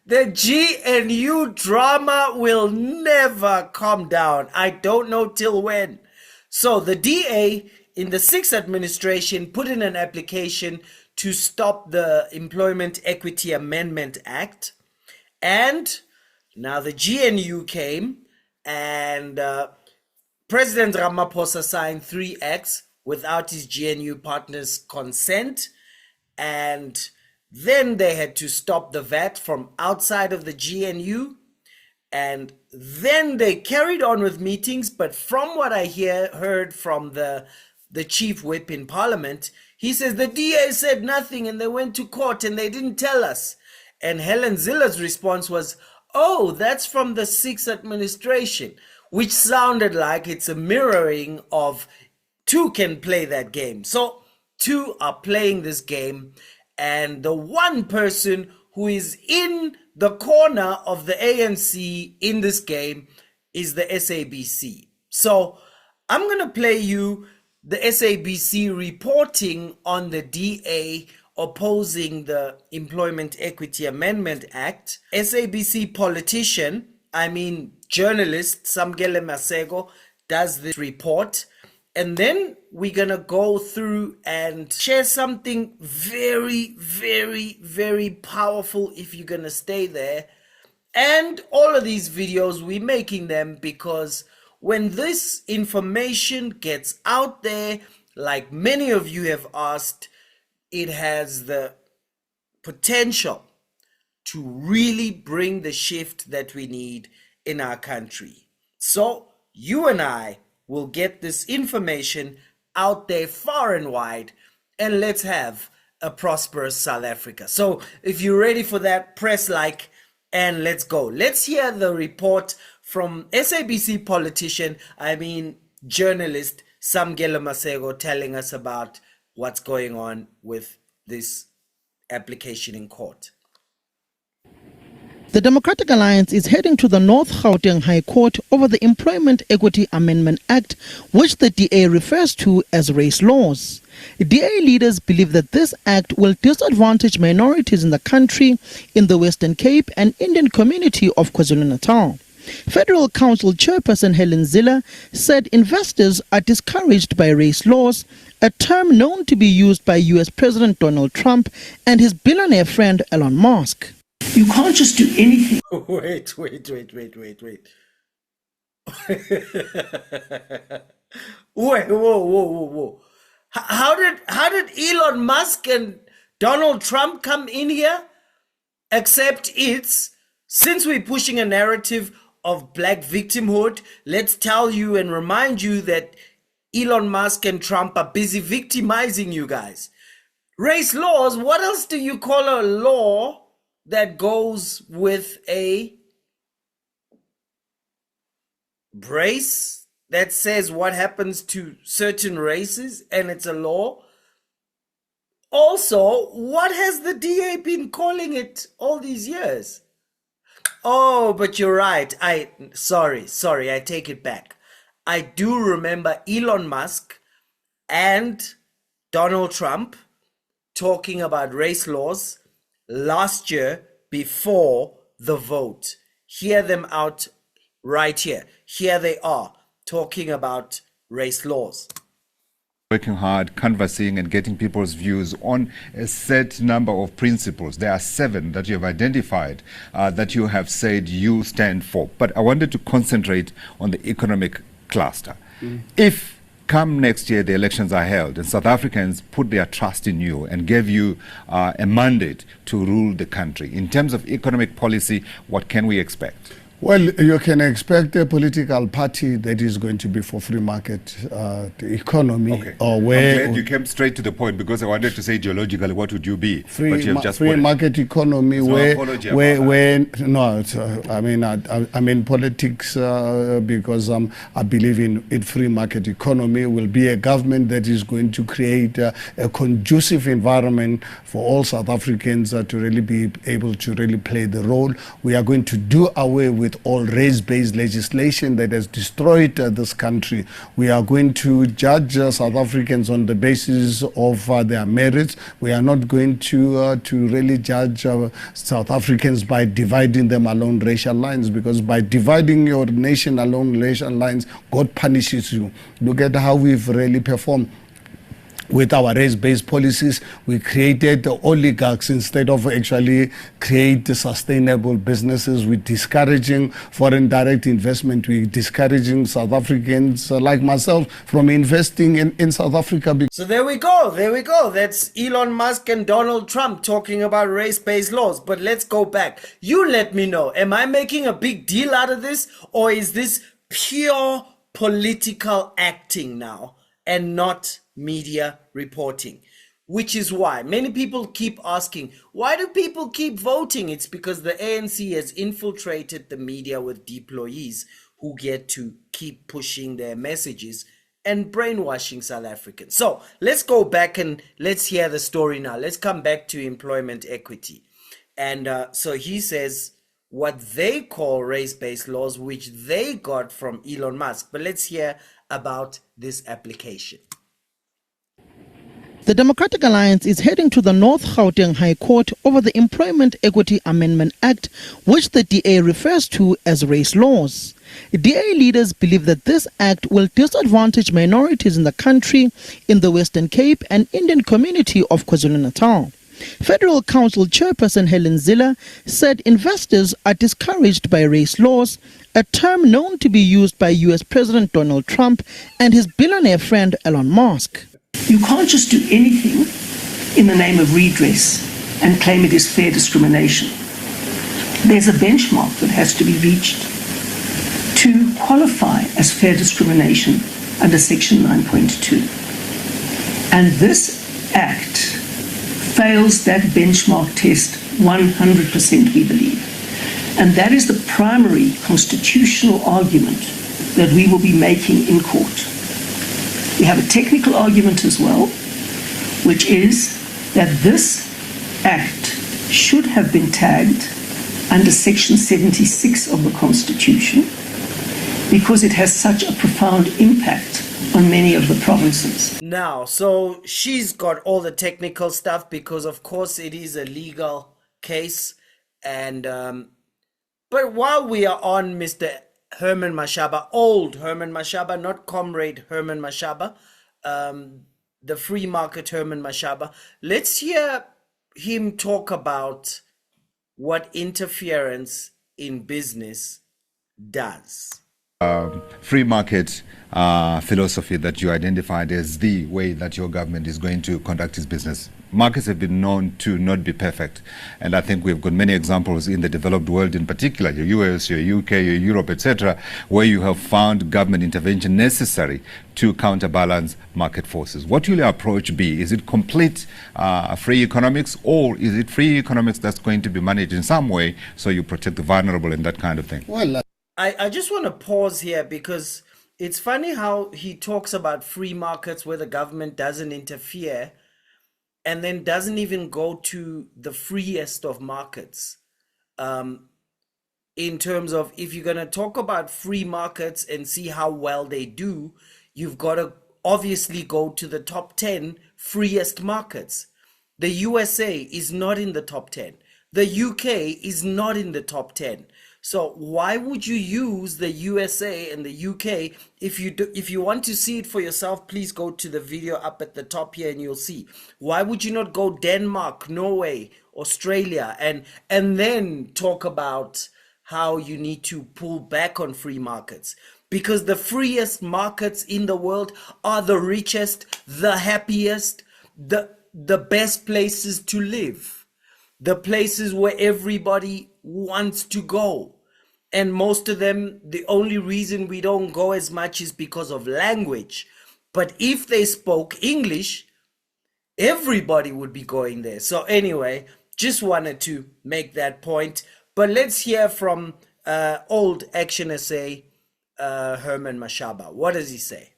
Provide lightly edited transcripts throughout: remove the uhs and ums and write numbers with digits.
The GNU drama will never calm down. I don't know till when. So the DA in the sixth administration put in an application to stop the Employment Equity Amendment Act. And now the GNU came and President Ramaphosa signed 3 acts without his GNU partners' consent. And then they had to stop the VAT from outside of the GNU. And then they carried on with meetings. But from what I heard from the chief whip in parliament, he says the DA said nothing and they went to court and they didn't tell us. And Helen Zille's response was, oh, that's from the sixth administration, which sounded like it's a mirroring of two can play that game. So two are playing this game. And the one person who is in the corner of the ANC in this game is the SABC. So I'm going to play you the SABC reporting on the DA opposing the Employment Equity Amendment Act. SABC politician, journalist, Samgele Masego, does this report. And then we're going to go through and share something very, very, very powerful if you're going to stay there. And all of these videos, we're making them because when this information gets out there, like many of you have asked, it has the potential to really bring the shift that we need in our country. So you and I will get this information out there far and wide, and let's have a prosperous South Africa. So if you're ready for that, press like and let's go. Let's hear the report from SABC politician, journalist Samgele Masego, telling us about what's going on with this application in court. The Democratic Alliance is heading to the North Gauteng High Court over the Employment Equity Amendment Act, which the DA refers to as race laws. DA leaders believe that this act will disadvantage minorities in the country, in the Western Cape and Indian community of KwaZulu-Natal. Federal Council Chairperson Helen Zille said investors are discouraged by race laws, a term known to be used by US President Donald Trump and his billionaire friend Elon Musk. You can't just do anything. Wait. Whoa. How did Elon Musk and Donald Trump come in here? Except since we're pushing a narrative of black victimhood, let's tell you and remind you that Elon Musk and Trump are busy victimizing you guys. Race laws, what else do you call a law that goes with a brace that says what happens to certain races and it's a law? Also, what has the DA been calling it all these years? Oh, but you're right. Sorry, I take it back. I do remember Elon Musk and Donald Trump talking about race laws last year before the vote. Hear them out right here. Here they are talking about race laws. Working hard, canvassing and getting people's views on a set number of principles. There are 7 that you have identified that you have said you stand for. But I wanted to concentrate on the economic cluster. If come next year the elections are held and South Africans put their trust in you and gave you a mandate to rule the country, in terms of economic policy, what can we expect? Well, you can expect a political party that is going to be for free market economy. Okay. Or where I'm glad you came straight to the point, because I wanted to say ideologically what would you be, free, but you have just free market economy politics because I believe in free market economy will be a government that is going to create a conducive environment for all South Africans to really be able to really play the role. We are going to do away with with all race-based legislation that has destroyed this country. We are going to judge South Africans on the basis of their merits. We are not going to really judge South Africans by dividing them along racial lines, because by dividing your nation along racial lines, God punishes you. Look at how we've really performed. With our race-based policies, we created oligarchs instead of actually create sustainable businesses. We're discouraging foreign direct investment. We're discouraging South Africans like myself from investing in South Africa. So there we go. There we go. That's Elon Musk and Donald Trump talking about race-based laws. But let's go back. You let me know. Am I making a big deal out of this, or is this pure political acting now and not media reporting? Which is why many people keep asking, why do people keep voting? It's because the ANC has infiltrated the media with deployees who get to keep pushing their messages and brainwashing South Africans. So let's go back and let's hear the story now. Let's come back to employment equity. And so he says what they call race-based laws, which they got from Elon Musk. But let's hear about this application. The Democratic Alliance is heading to the North Gauteng High Court over the Employment Equity Amendment Act, which the DA refers to as race laws. DA leaders believe that this act will disadvantage minorities in the country, in the Western Cape and Indian community of KwaZulu-Natal. Federal Council Chairperson Helen Zille said investors are discouraged by race laws, a term known to be used by US President Donald Trump and his billionaire friend Elon Musk. You can't just do anything in the name of redress and claim it is fair discrimination. There's a benchmark that has to be reached to qualify as fair discrimination under Section 9.2. And this Act fails that benchmark test 100%, we believe. And that is the primary constitutional argument that we will be making in court. We have a technical argument as well, which is that this Act should have been tagged under Section 76 of the Constitution because it has such a profound impact on many of the provinces. Now, so she's got all the technical stuff because, of course, it is a legal case. And but while we are on Mr. Herman Mashaba, old Herman Mashaba, not Comrade Herman Mashaba, the free market Herman Mashaba. Let's hear him talk about what interference in business does. Free market philosophy that you identified as the way that your government is going to conduct its business. Markets have been known to not be perfect, and I think we've got many examples in the developed world, in particular your US, your UK, your Europe, etc., where you have found government intervention necessary to counterbalance market forces. What will your approach be? Is it complete free economics, or is it free economics that's going to be managed in some way so you protect the vulnerable and that kind of thing? Well, I just want to pause here because it's funny how he talks about free markets where the government doesn't interfere and then doesn't even go to the freest of markets. In terms of, if you're going to talk about free markets and see how well they do, you've got to obviously go to the top 10 freest markets. The USA is not in the top 10. The UK is not in the top 10. So why would you use the USA and the UK? If you want to see it for yourself, please go to the video up at the top here and you'll see. Why would you not go Denmark, Norway, Australia, and then talk about how you need to pull back on free markets? Because the freest markets in the world are the richest, the happiest, the best places to live, the places where everybody wants to go. And most of them, the only reason we don't go as much is because of language. But if they spoke English, everybody would be going there. So anyway, just wanted to make that point. But let's hear from old Action SA, Herman Mashaba. What does he say?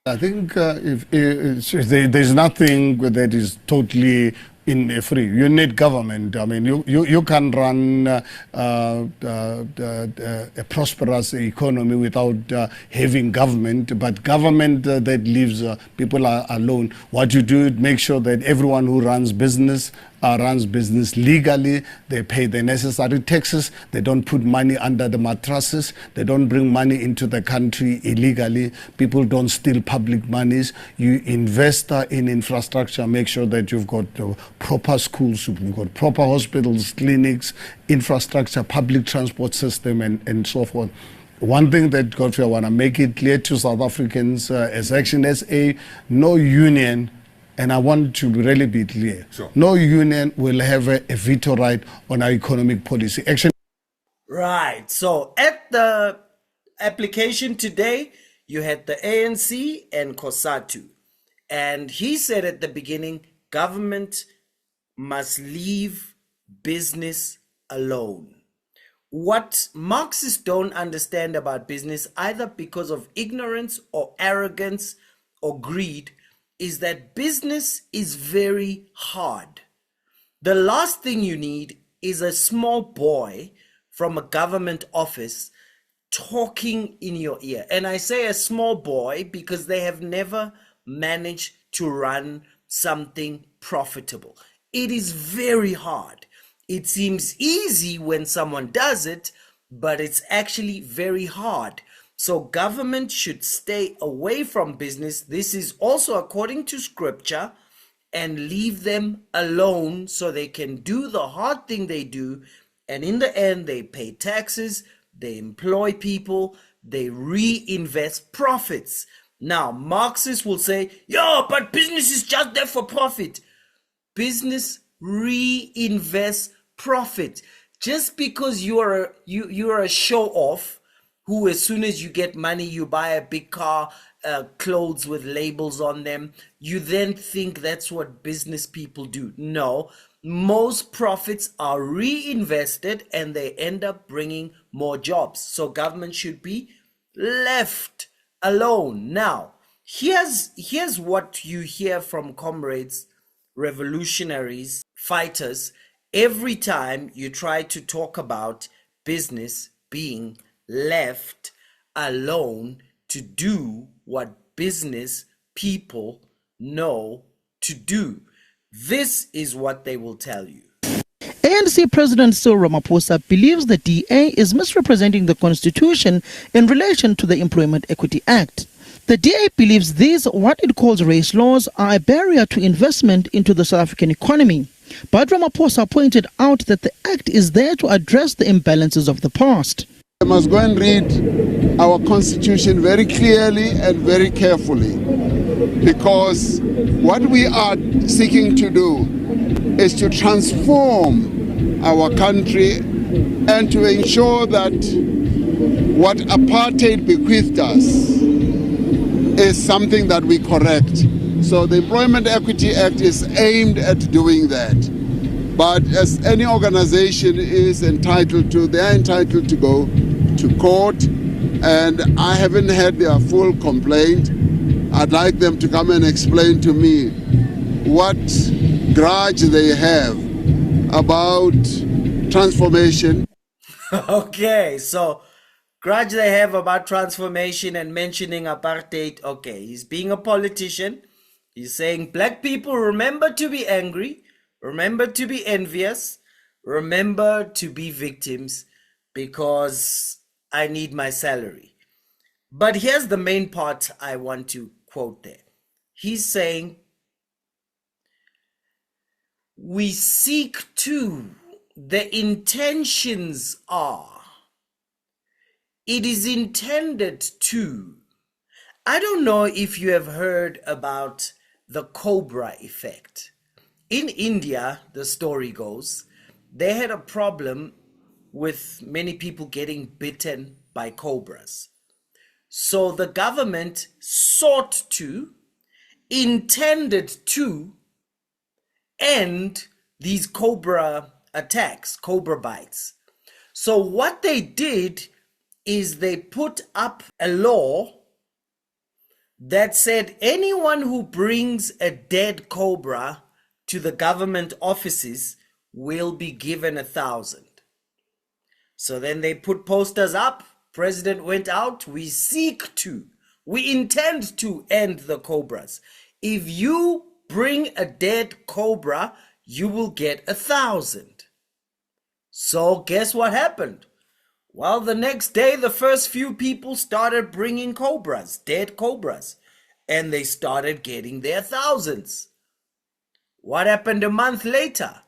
I think there's nothing that is totally in free. You need government. I mean, you can run a prosperous economy without having government, but government that leaves people alone. What you do, make sure that everyone who runs business legally, they pay the necessary taxes, they don't put money under the mattresses, they don't bring money into the country illegally, people don't steal public monies, you invest in infrastructure, make sure that you've got proper schools, you've got proper hospitals, clinics, infrastructure, public transport system, and so forth. One thing that, Godfrey, I want to make it clear to South Africans, as Action SA, no union, and I want to really be clear, Sure. No union will have a veto right on our economic policy. Action. Right. So at the application today, you had the ANC and COSATU. And he said at the beginning, government must leave business alone. What Marxists don't understand about business, either because of ignorance or arrogance or greed, is that business is very hard. The last thing you need is a small boy from a government office talking in your ear. And I say a small boy because they have never managed to run something profitable. It is very hard. It seems easy when someone does it, but it's actually very hard. So government should stay away from business. This is also according to scripture, and leave them alone so they can do the hard thing they do. And in the end, they pay taxes, they employ people, they reinvest profits. Now, Marxists will say, yo, but business is just there for profit. Business reinvests profit. Just because you're a show off, who as soon as you get money, you buy a big car, clothes with labels on them, you then think that's what business people do. No, most profits are reinvested and they end up bringing more jobs. So government should be left alone. Now, here's what you hear from comrades, revolutionaries, fighters, every time you try to talk about business being left alone to do what business people know to do. This is what they will tell you. ANC President Cyril Ramaphosa believes the DA is misrepresenting the Constitution in relation to the Employment Equity Act. The DA believes these, what it calls race laws, are a barrier to investment into the South African economy. But Ramaphosa pointed out that the act is there to address the imbalances of the past. We must go and read our Constitution very clearly and very carefully, because what we are seeking to do is to transform our country and to ensure that what apartheid bequeathed us is something that we correct. So the Employment Equity Act is aimed at doing that. But as any organization is entitled to, they are entitled to go to court, and I haven't had their full complaint. I'd like them to come and explain to me what grudge they have about transformation. Okay, so grudge they have about transformation and mentioning apartheid. Okay, he's being a politician. He's saying, black people, remember to be angry, remember to be envious, remember to be victims, because I need my salary. But here's the main part I want to quote there. He's saying, we seek to, the intentions are, it is intended to. I don't know if you have heard about the Cobra Effect. In India, the story goes, they had a problem with many people getting bitten by cobras. So the government sought to, intended to end these cobra attacks, cobra bites. So what they did is they put up a law that said anyone who brings a dead cobra to the government offices will be given 1,000. So then they put posters up. President went out. We intend to end the cobras. If you bring a dead cobra, you will get 1,000. So guess what happened? Well, the next day, the first few people started bringing cobras, dead cobras, and they started getting their thousands. What happened a month later?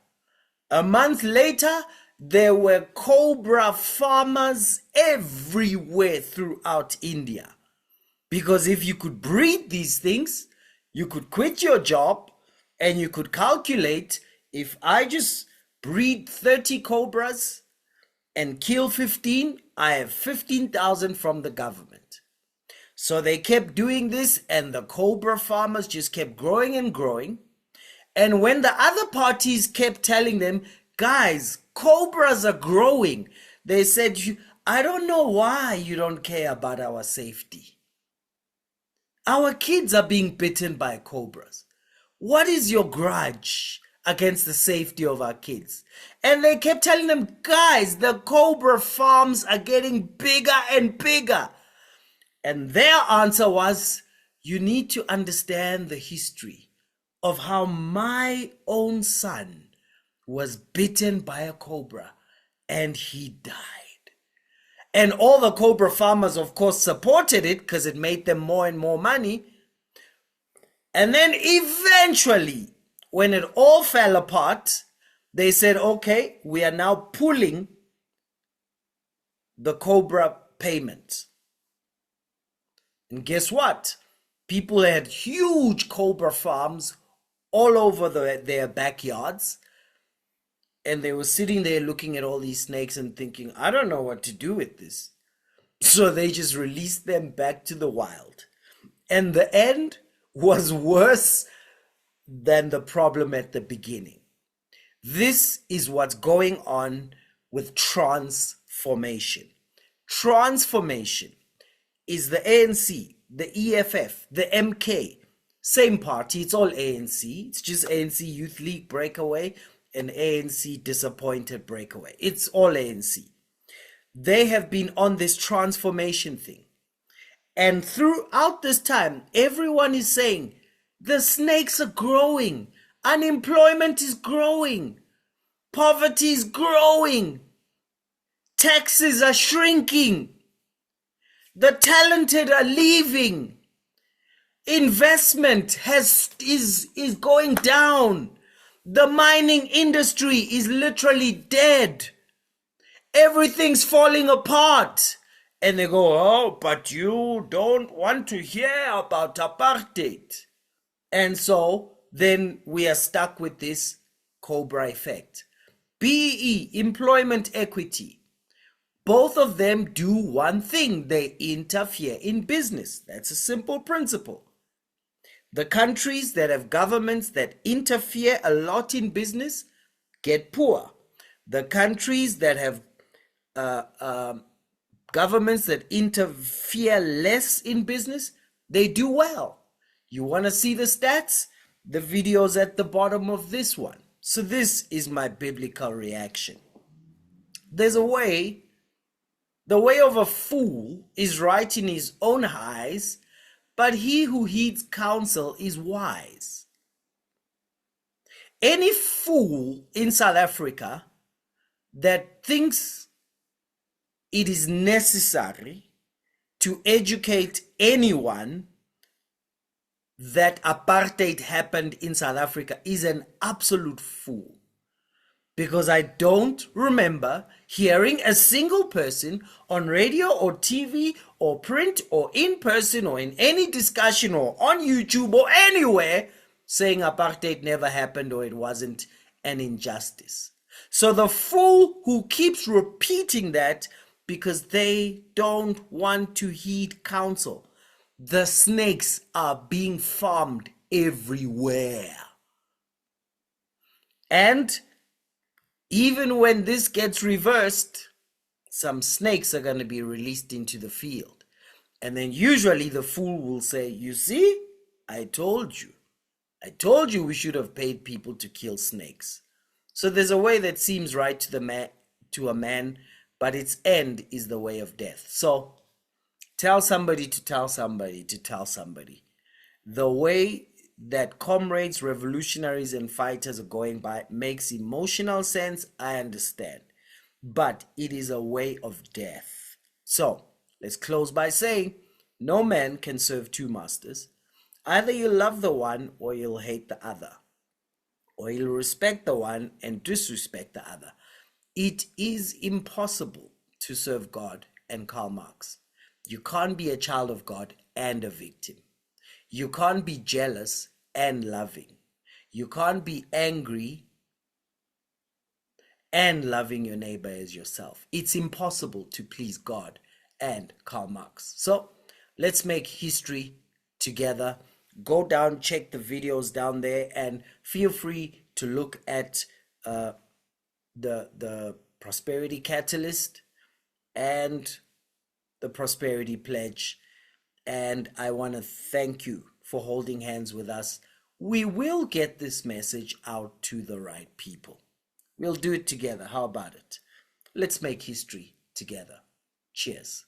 A month later, there were cobra farmers everywhere throughout India. Because if you could breed these things, you could quit your job and you could calculate, if I just breed 30 cobras and kill 15, I have 15,000 from the government. So they kept doing this, and the cobra farmers just kept growing and growing. And when the other parties kept telling them, guys, cobras are growing, they said, I don't know why you don't care about our safety. Our kids are being bitten by cobras. What is your grudge against the safety of our kids? And they kept telling them, guys, the cobra farms are getting bigger and bigger. And their answer was, you need to understand the history of how my own son was bitten by a cobra and he died. And all the cobra farmers, of course, supported it because it made them more and more money. And then eventually, when it all fell apart, they said, okay, we are now pulling the cobra payment. And guess what? People had huge cobra farms all over their backyards. And they were sitting there looking at all these snakes and thinking, I don't know what to do with this. So they just released them back to the wild. And the end was worse than the problem at the beginning. This is what's going on with transformation. Transformation is the ANC, the EFF, the MK, same party, it's all ANC. It's just ANC Youth League breakaway and ANC disappointed breakaway. It's all ANC. They have been on this transformation thing. And throughout this time, everyone is saying, the snakes are growing. Unemployment is growing. Poverty is growing. Taxes are shrinking. The talented are leaving. Investment is going down. The mining industry is literally dead. Everything's falling apart. And they go, oh, but you don't want to hear about apartheid. And so then we are stuck with this Cobra Effect. BEE, employment equity. Both of them do one thing. They interfere in business. That's a simple principle. The countries that have governments that interfere a lot in business get poor. The countries that have governments that interfere less in business, they do well. You want to see the stats? The video's at the bottom of this one. So this is my biblical reaction. There's a way, the way of a fool is right in his own eyes, but he who heeds counsel is wise. Any fool in South Africa that thinks it is necessary to educate anyone that apartheid happened in South Africa is an absolute fool. Because I don't remember hearing a single person on radio or TV or print or in person or in any discussion or on YouTube or anywhere saying apartheid never happened or it wasn't an injustice. So the fool who keeps repeating that because they don't want to heed counsel. The snakes are being farmed everywhere. And even when this gets reversed, some snakes are going to be released into the field. And then usually the fool will say, you see, I told you. I told you we should have paid people to kill snakes. So there's a way that seems right to a man, but its end is the way of death. So tell somebody to tell somebody to tell somebody. The way that comrades, revolutionaries, and fighters are going by makes emotional sense, I understand. But it is a way of death. So let's close by saying, no man can serve two masters. Either you love the one or you'll hate the other. Or you'll respect the one and disrespect the other. It is impossible to serve God and Karl Marx. You can't be a child of God and a victim. You can't be jealous and loving. You can't be angry and loving your neighbor as yourself. It's impossible to please God and Karl Marx. So let's make history together. Go down, check the videos down there, and feel free to look at the Prosperity Catalyst and the Prosperity Pledge. And I want to thank you for holding hands with us. We will get this message out to the right people. We'll do it together. How about it? Let's make history together. Cheers.